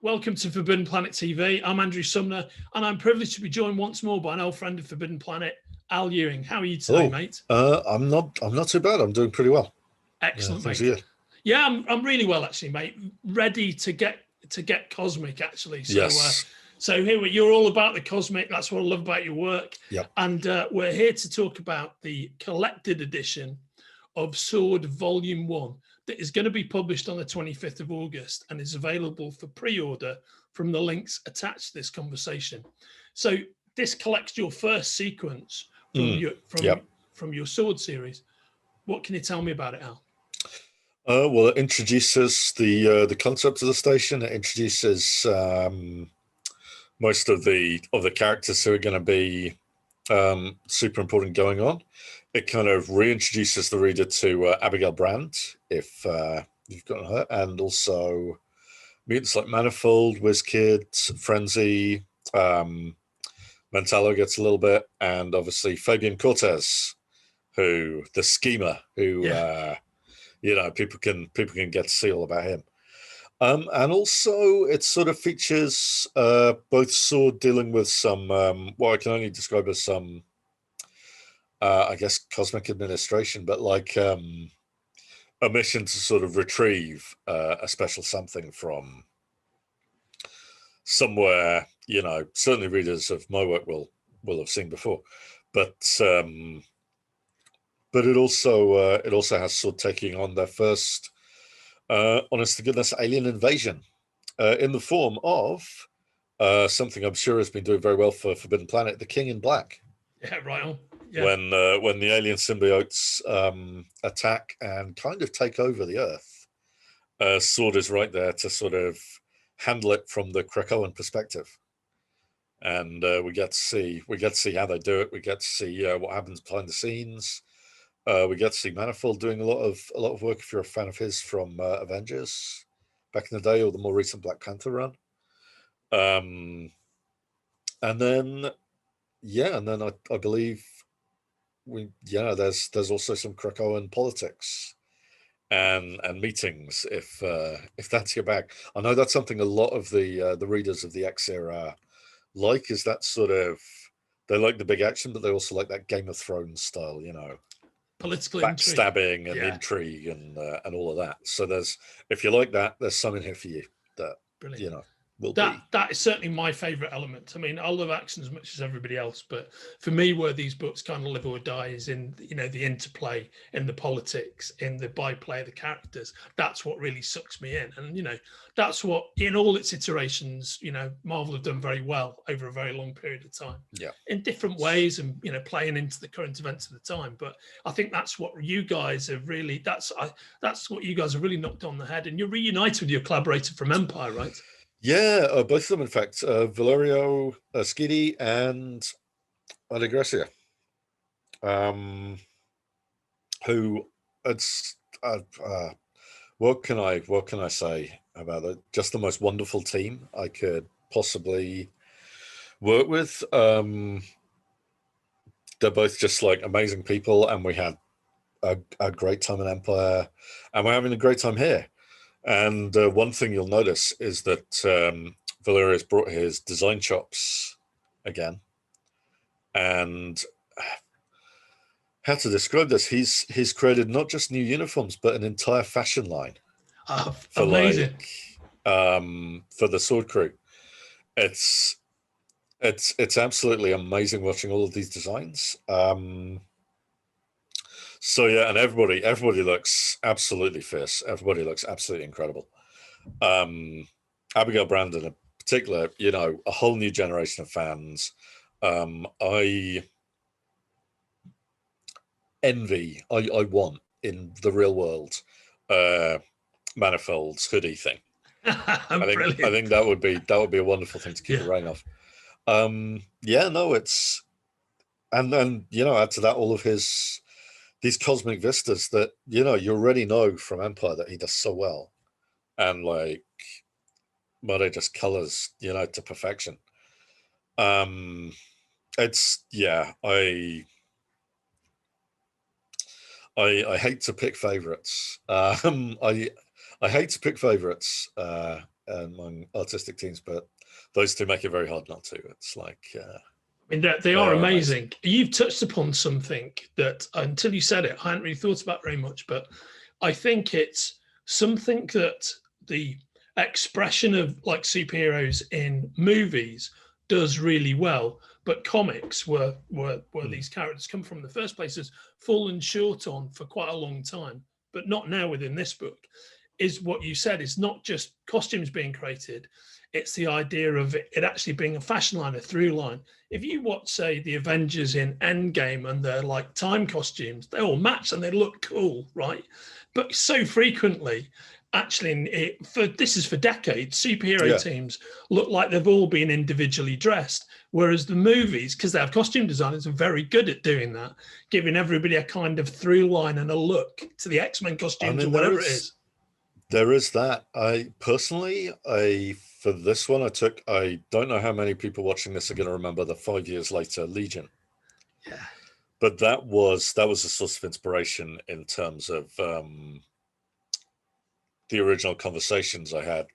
Welcome to Forbidden Planet TV. I'm Andrew Sumner, and I'm privileged to be joined once more by an old friend of Forbidden Planet, Al Ewing. How are you today, mate? I'm not too bad. I'm doing pretty well. Excellent, mate. Yeah, I'm really well, actually, mate. Ready to get cosmic, actually. So, yes. So here you're all about the cosmic. That's what I love about your work. Yep. And we're here to talk about the collected edition of S.W.O.R.D Volume 1 that is going to be published on the 25th of August and is available for pre-order from the links attached to this conversation. So this collects your first sequence from your S.W.O.R.D series. What can you tell me about it, Al? Well, it introduces the concept of the station. It introduces most of the characters who are going to be super important going on. It kind of reintroduces the reader to Abigail Brand, if you've gotten her, and also mutants like Manifold, WizKid, Frenzy, Mentallo gets a little bit, and obviously Fabian Cortez, who the schemer, who people can get to see all about him. And also it sort of features both S.W.O.R.D dealing with some what I can only describe as some I guess cosmic administration, but like a mission to sort of retrieve a special something from somewhere, certainly readers of my work will have seen before, but it also has S.W.O.R.D taking on their first honest to goodness alien invasion in the form of something I'm sure has been doing very well for Forbidden Planet, the King in Black. Yeah, right on. Yeah. When the alien symbiotes attack and kind of take over the Earth, S.W.O.R.D is right there to sort of handle it from the Krakoan perspective, and we get to see how they do it. We get to see what happens behind the scenes. We get to see Manifold doing a lot of work, if you're a fan of his, from Avengers back in the day, or the more recent Black Panther run. And then I believe there's also some Krakoan politics and meetings, if that's your bag. I know that's something a lot of the readers of the X era like, is that sort of, they like the big action, but they also like that Game of Thrones style, political backstabbing and intrigue and all of that. So if you like that, there's some in here for you that brilliant. will that is certainly my favorite element. I mean, I love action as much as everybody else, but for me, where these books kind of live or die is in the interplay, in the politics, in the byplay of the characters. That's what really sucks me in, and that's what, in all its iterations, Marvel have done very well over a very long period of time. Yeah, in different ways, and playing into the current events of the time. But I think that's what you guys have really. That's what you guys have really knocked on the head, and you're reunited with your collaborator from EMPYRE, right? Yeah, both of them, in fact, Valerio Schiti and Allegresia, who it's what can I say about it? Just the most wonderful team I could possibly work with. They're both just like amazing people, and we had a great time in EMPYRE, and we're having a great time here. And one thing you'll notice is that Valeria's brought his design chops again. And how to describe this? He's created not just new uniforms, but an entire fashion line. For amazing. For the S.W.O.R.D crew. It's absolutely amazing watching all of these designs. So yeah, and everybody looks absolutely fierce. Everybody looks absolutely incredible. Abigail Brand in particular, a whole new generation of fans. I want in the real world Manifold's hoodie thing. I think that would be a wonderful thing to keep the rain off. It's, and then add to that all of these cosmic vistas that you already know from EMPYRE that he does so well, and like, but it just colors to perfection. It's I hate to pick favorites. I hate to pick favorites among artistic teams, but those two make it very hard not to. It's like I mean, they are amazing. You've touched upon something that until you said it, I hadn't really thought about very much, but I think it's something that the expression of like superheroes in movies does really well, but comics where these characters come from in the first place has fallen short on for quite a long time, but not now within this book, is what you said. It's not just costumes being created, it's the idea of it actually being a fashion line, a through line. If you watch, say, the Avengers in Endgame and their like time costumes, they all match and they look cool, right? But so frequently, actually, this is for decades, superhero teams look like they've all been individually dressed, whereas the movies, because they have costume designers, are very good at doing that, giving everybody a kind of through line and a look to the X-Men costumes or whatever it is. There is that. For this one, I don't know how many people watching this are going to remember the 5 years later Legion. Yeah. But that was a source of inspiration in terms of the original conversations I had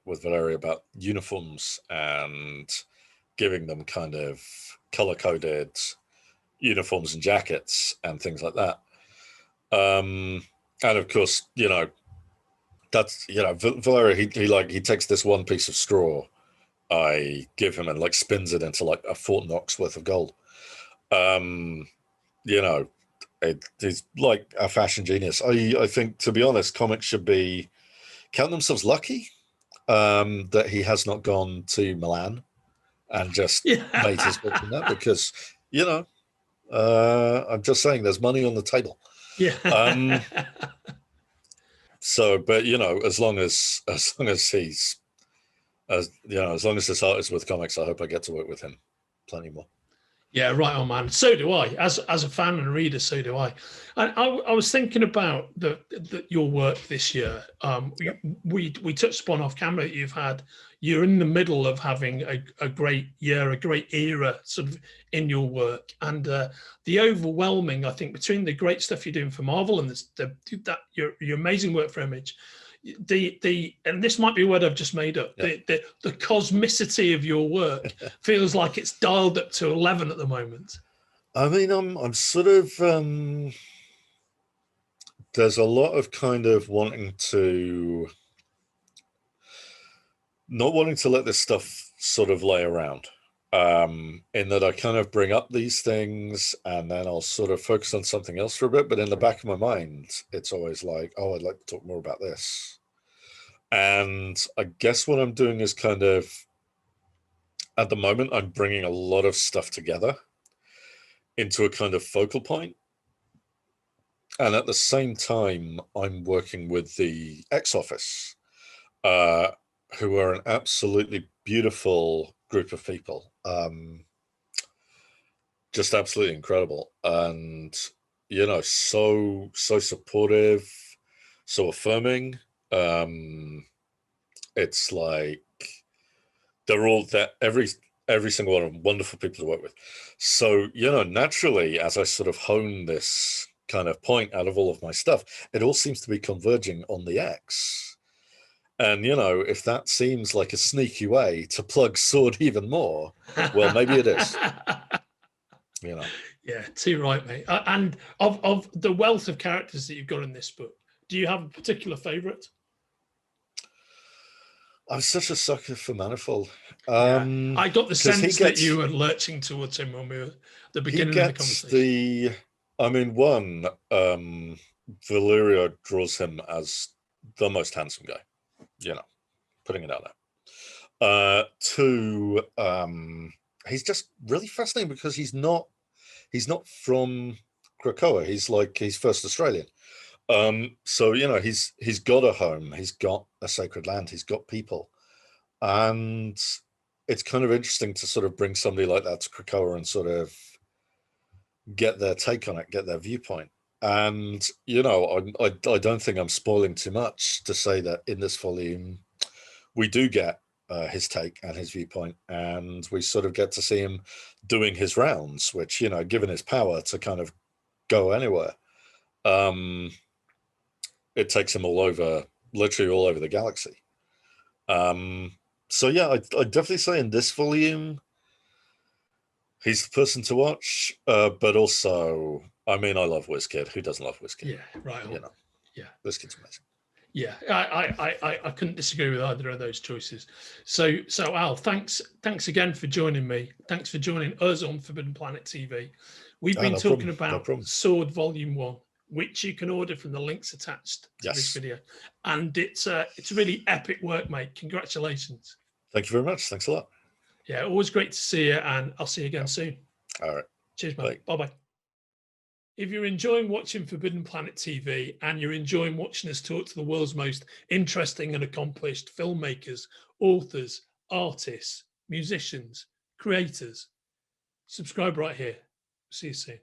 with Valeria about uniforms and giving them kind of color-coded uniforms and jackets and things like that. And of course, that's, Valeria, he takes this one piece of straw I give him and like spins it into like a Fort Knox worth of gold. He's like a fashion genius. I think, to be honest, comics should count themselves lucky that he has not gone to Milan and just made his book in that, because I'm just saying there's money on the table. Yeah. So, but as long as he's as long as this art is with comics, I hope I get to work with him plenty more. Yeah, right on, man. So do I. As a fan and a reader, so do I. And I was thinking about your work this year. We touched upon off camera that you're in the middle of having a great year, a great era sort of in your work. And the overwhelming, I think, between the great stuff you're doing for Marvel and your amazing work for Image, and this might be a word I've just made up, the cosmicity of your work feels like it's dialed up to 11 at the moment. I mean, I'm sort of there's a lot of kind of not wanting to let this stuff sort of lay around, in that I kind of bring up these things and then I'll sort of focus on something else for a bit, but in the back of my mind it's always like, oh, I'd like to talk more about this. And I guess what I'm doing is kind of, at the moment, I'm bringing a lot of stuff together into a kind of focal point. And at the same time, I'm working with the X Office, who are an absolutely beautiful group of people. Just absolutely incredible. And, so supportive, so affirming. It's like they're all that every single one of them wonderful people to work with. So naturally, as I sort of hone this kind of point out of all of my stuff, it all seems to be converging on the X. And if that seems like a sneaky way to plug S.W.O.R.D even more, well, maybe it is. Yeah, too right, mate. And of the wealth of characters that you've got in this book, do you have a particular favorite? I'm such a sucker for Manifold. I got the sense that you were lurching towards him when we were at the beginning of the conversation. Valeria draws him as the most handsome guy, putting it out there. Two, he's just really fascinating because he's not from Krakoa. He's first Australian. So he's got a home, he's got a sacred land, he's got people, and it's kind of interesting to sort of bring somebody like that to Krakoa and sort of get their take on it, get their viewpoint. And I don't think I'm spoiling too much to say that in this volume we do get his take and his viewpoint, and we sort of get to see him doing his rounds, which given his power to kind of go anywhere, it takes him literally all over the galaxy. So yeah, I'd definitely say in this volume, he's the person to watch. But also, I mean, I love WizKid. Who doesn't love WizKid? Yeah, right on. You know, Yeah, WizKid's amazing. yeah. I couldn't disagree with either of those choices. So Al, thanks again for joining me. Thanks for joining us on Forbidden Planet TV. We've been No talking problem. No about problem. S.W.O.R.D Volume 1, which you can order from the links attached to this Yes. video. And it's really epic work, mate. Congratulations. Thank you very much. Thanks a lot. Yeah, always great to see you, and I'll see you again soon. All right. Cheers, mate. Bye-bye. If you're enjoying watching Forbidden Planet TV and you're enjoying watching us talk to the world's most interesting and accomplished filmmakers, authors, artists, musicians, creators, subscribe right here. See you soon.